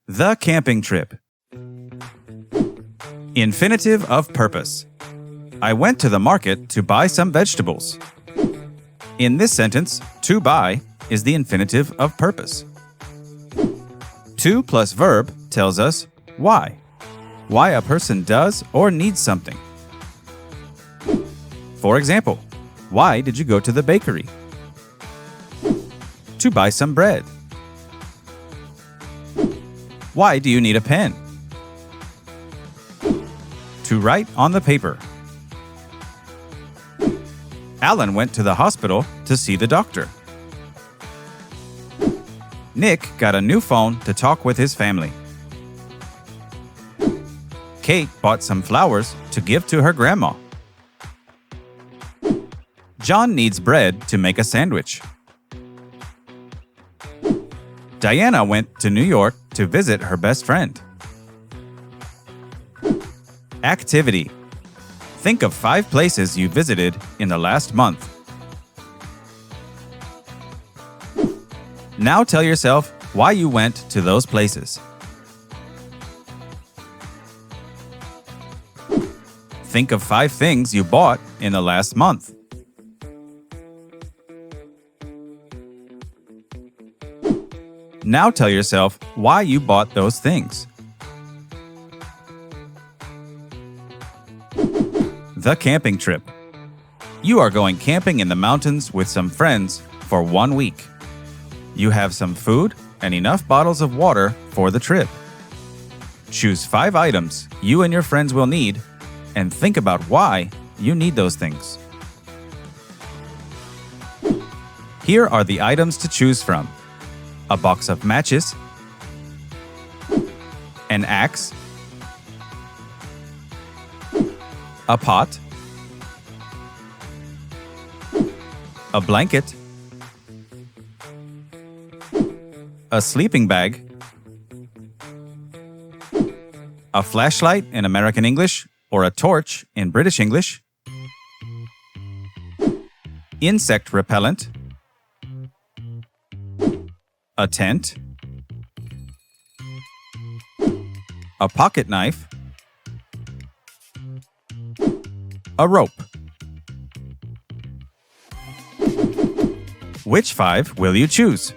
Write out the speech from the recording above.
The camping trip. Infinitive of purpose. I went to the market to buy some vegetables. In this sentence, to buy is the infinitive of purpose. To plus verb tells us why. Why a person does or needs something. For example, why did you go to the bakery? To buy some bread. Why do you need a pen? To write on the paper. Alan went to the hospital to see the doctor. Nick got a new phone to talk with his family. Kate bought some flowers to give to her grandma. John needs bread to make a sandwich. Diana went to New York to visit her best friend. Activity. Think of 5 places you visited in the last month. Now tell yourself why you went to those places. Think of 5 things you bought in the last month. Now tell yourself why you bought those things. The camping trip. You are going camping in the mountains with some friends for 1 week. You have some food and enough bottles of water for the trip. Choose 5 items you and your friends will need and think about why you need those things. Here are the items to choose from: a box of matches, an axe, a pot, a blanket, a sleeping bag, a flashlight in American English or a torch in British English, insect repellent, a tent, a pocket knife, a rope. Which 5 will you choose?